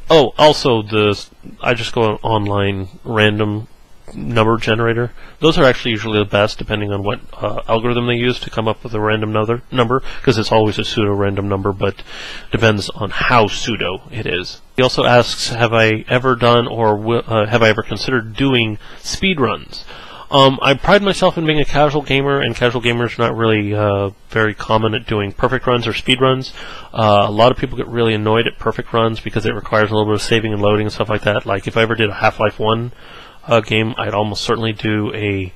Oh, also I just go on online random number generator. Those are actually usually the best, depending on what algorithm they use to come up with a random number, because it's always a pseudo-random number, but depends on how pseudo it is. He also asks, have I ever done or have I ever considered doing speedruns? I pride myself in being a casual gamer, and casual gamers are not really very common at doing perfect runs or speed runs. A lot of people get really annoyed at perfect runs because it requires a little bit of saving and loading and stuff like that. Like if I ever did a Half-Life 1 game, I'd almost certainly do a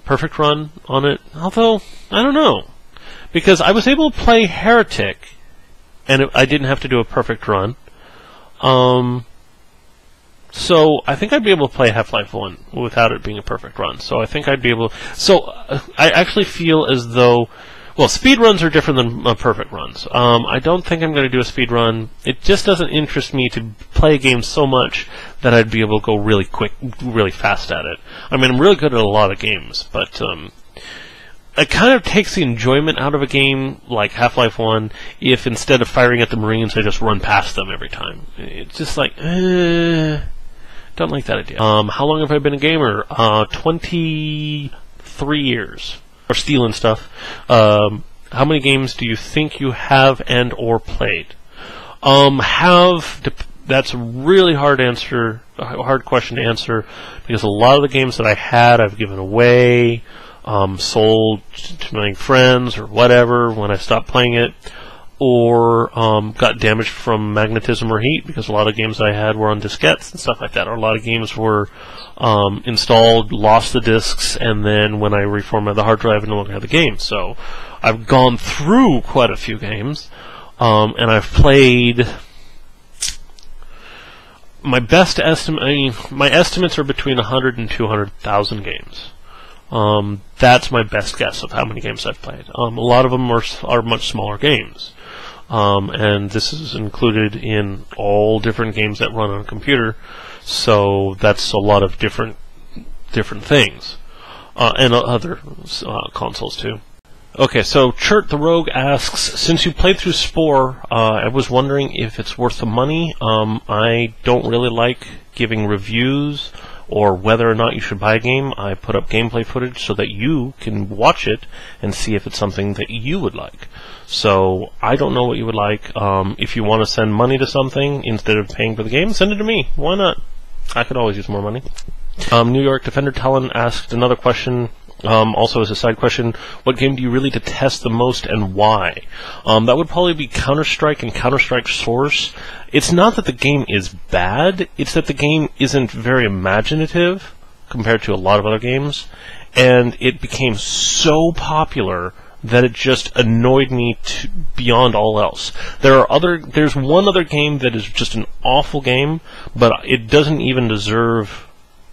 perfect run on it. Although, I don't know. Because I was able to play Heretic, and I didn't have to do a perfect run. So I think I'd be able to play Half-Life 1 without it being a perfect run. So I think I'd be able to... So I actually feel as though... Well, speed runs are different than perfect runs. I don't think I'm going to do a speed run. It just doesn't interest me to play a game so much that I'd be able to go really quick, really fast at it. I mean, I'm really good at a lot of games, but it kind of takes the enjoyment out of a game like Half-Life 1 if instead of firing at the Marines, I just run past them every time. It's just like, don't like that idea. How long have I been a gamer? 23 years. Or stealing stuff. How many games do you think you have and or played? That's a really hard question to answer, because a lot of the games that I had I've given away, sold to my friends or whatever when I stopped playing it, or got damaged from magnetism or heat, because a lot of games I had were on diskettes and stuff like that, or a lot of games were installed, lost the discs, and then when I reformatted the hard drive, I no longer had the game. So I've gone through quite a few games, and I've played... My best estimate, I mean, my estimates are between 100 and 200,000 games. That's my best guess of how many games I've played. A lot of them are much smaller games. And this is included in all different games that run on a computer, so that's a lot of different things, and other consoles too. Okay, so ChertTehRouge asks, since you played through Spore, I was wondering if it's worth the money. I don't really like giving reviews or whether or not you should buy a game. I put up gameplay footage so that you can watch it and see if it's something that you would like. So I don't know what you would like. If you want to send money to something instead of paying for the game, send it to me. Why not? I could always use more money. NewYorkDefenderTalon asked another question, also as a side question, what game do you really detest the most and why? That would probably be Counter-Strike and Counter-Strike Source. It's not that the game is bad, it's that the game isn't very imaginative compared to a lot of other games, and it became so popular that it just annoyed me beyond all else. There's one other game that is just an awful game, but it doesn't even deserve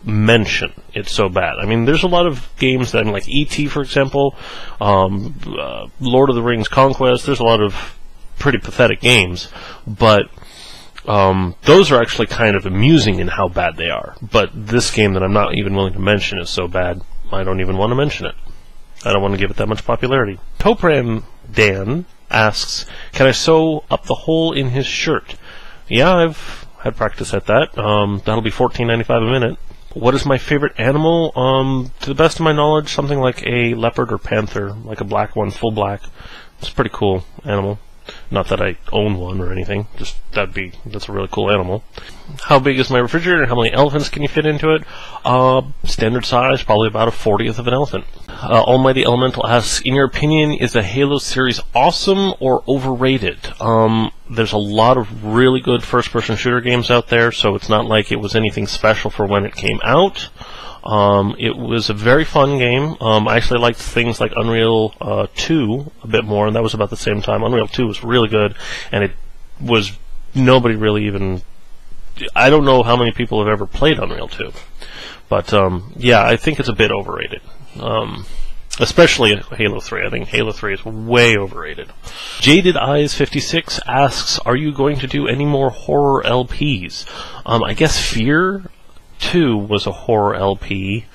mention. It's so bad. I mean, there's a lot of games that, like E.T., for example, Lord of the Rings Conquest, there's a lot of pretty pathetic games, but those are actually kind of amusing in how bad they are. But this game that I'm not even willing to mention is so bad, I don't even want to mention it. I don't want to give it that much popularity. Topramdan asks, can I sew up the hole in his shirt? Yeah, I've had practice at that. That'll be $14.95 a minute. What is my favorite animal? To the best of my knowledge, something like a leopard or panther, like a black one, full black. It's a pretty cool animal. Not that I own one or anything, just that's a really cool animal. How big is my refrigerator? How many elephants can you fit into it? Standard size, probably about a 40th of an elephant. AlmightyElemental asks, in your opinion, is the Halo series awesome or overrated? There's a lot of really good first-person shooter games out there, so it's not like it was anything special for when it came out. It was a very fun game. I actually liked things like Unreal 2 a bit more, and that was about the same time. Unreal 2 was really good, and it was nobody really even... I don't know how many people have ever played Unreal 2. But, yeah, I think it's a bit overrated. Especially Halo 3. I think Halo 3 is way overrated. JadedEyes56 asks, are you going to do any more horror LPs? I guess Fear 2 was a horror LP.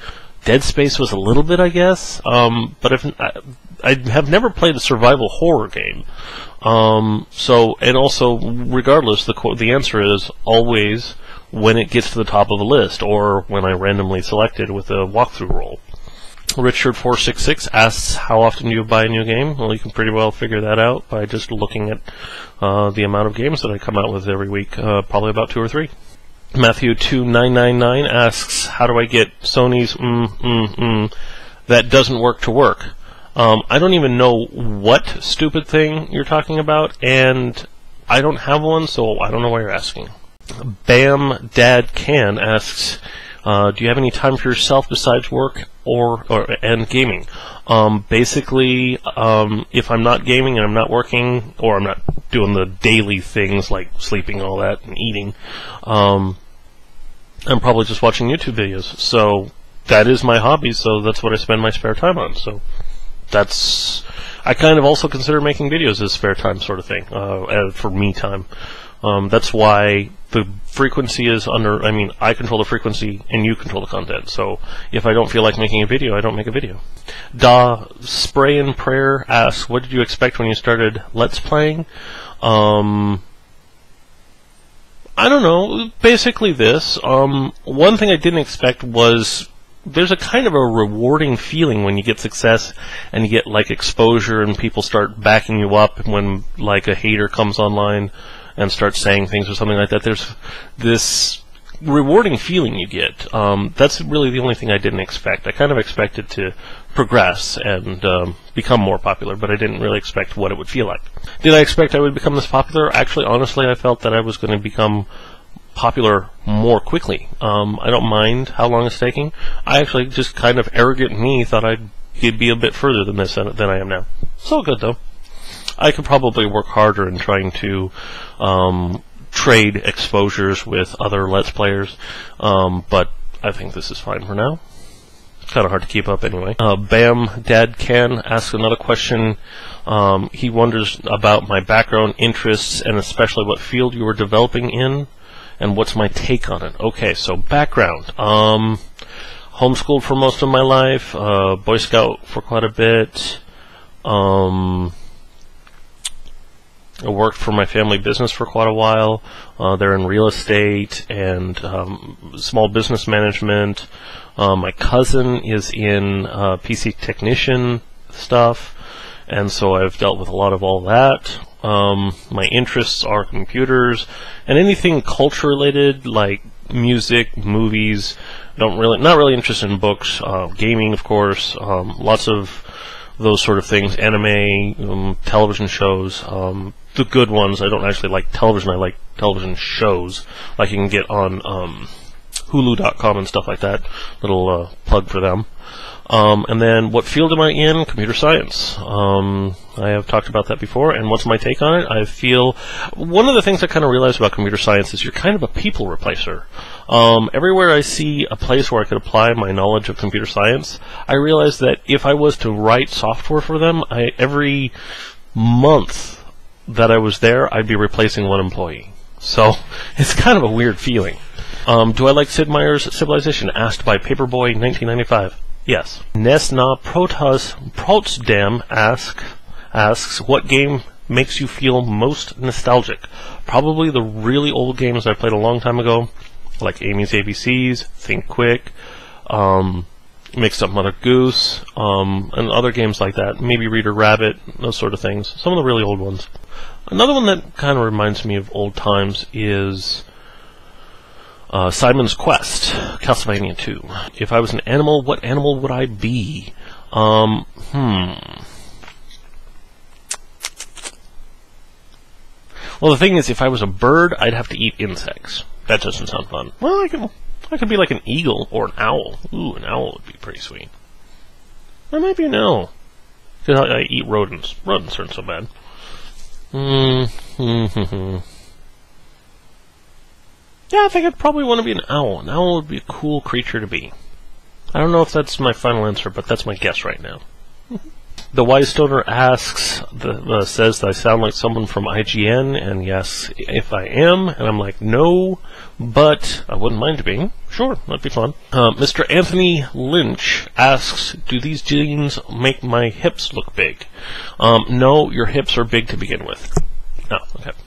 Dead Space was a little bit, I guess. But if I have never played a survival horror game. So, and also, regardless, the answer is always when it gets to the top of the list, or when I randomly select it with a walkthrough roll. Richard466 asks, how often do you buy a new game? Well, you can pretty well figure that out by just looking at the amount of games that I come out with every week, probably about 2 or 3. Matthew2999 asks, how do I get Sony's that doesn't work to work? I don't even know what stupid thing you're talking about, and I don't have one, so I don't know why you're asking. Bam Dad Can asks, do you have any time for yourself besides work and gaming? Basically, if I'm not gaming and I'm not working, or I'm not doing the daily things like sleeping and all that and eating, I'm probably just watching YouTube videos. So that is my hobby, so that's what I spend my spare time on. So I kind of also consider making videos as spare time sort of thing, for me time. That's why the frequency is I control the frequency and you control the content. So if I don't feel like making a video, I don't make a video. Spray and Prayer asks, what did you expect when you started Let's Playing? I don't know, basically this. One thing I didn't expect was there's a kind of a rewarding feeling when you get success and you get like exposure and people start backing you up when like a hater comes online and starts saying things or something like that. There's this rewarding feeling you get. That's really the only thing I didn't expect. I kind of expected to progress and become more popular, but I didn't really expect what it would feel like. Did I expect I would become this popular? Actually, honestly, I felt that I was going to become popular more quickly. I don't mind how long it's taking. I actually, just kind of arrogant me, thought I'd be a bit further than this than I am now. So good, though. I could probably work harder in trying to trade exposures with other Let's Players, but I think this is fine for now. It's kind of hard to keep up anyway. Bam Dad Can asks another question. He wonders about my background, interests, and especially what field you were developing in, and what's my take on it. Okay, so background. Homeschooled for most of my life, Boy Scout for quite a bit. I worked for my family business for quite a while. They're in real estate and small business management. My cousin is in PC technician stuff, and so I've dealt with a lot of all that. My interests are computers and anything culture related, like music, movies. Not really interested in books. Gaming, of course. Lots of those sort of things. Anime, television shows. The good ones. I don't actually like television. I like television shows, like you can get on Hulu.com and stuff like that. Little plug for them. And then, what field am I in? Computer science. I have talked about that before, and what's my take on it? I feel one of the things I kind of realized about computer science is you're kind of a people replacer. Everywhere I see a place where I could apply my knowledge of computer science, I realized that if I was to write software for them, every month that I was there, I'd be replacing one employee. So, it's kind of a weird feeling. Do I like Sid Meier's Civilization? Asked by Paperboy 1995. Yes. Nesna Protsdam asks, what game makes you feel most nostalgic? Probably the really old games I played a long time ago, like Amy's ABCs, Think Quick, Mixed Up Mother Goose, and other games like that. Maybe Reader Rabbit, those sort of things. Some of the really old ones. Another one that kind of reminds me of old times is Simon's Quest, Castlevania 2. If I was an animal, what animal would I be? Well, the thing is, if I was a bird, I'd have to eat insects. That doesn't sound fun. Well, I could be like an eagle or an owl. Ooh, an owl would be pretty sweet. I might be an owl. Because I eat rodents. Rodents aren't so bad. Yeah, I think I'd probably want to be an owl. An owl would be a cool creature to be. I don't know if that's my final answer, but that's my guess right now. The Wise Stoner asks, says that I sound like someone from IGN, and yes, if I am, and I'm like, no, but I wouldn't mind being. Sure, that'd be fun. Mr. Anthony Lynch asks, do these jeans make my hips look big? No, your hips are big to begin with. Oh, okay.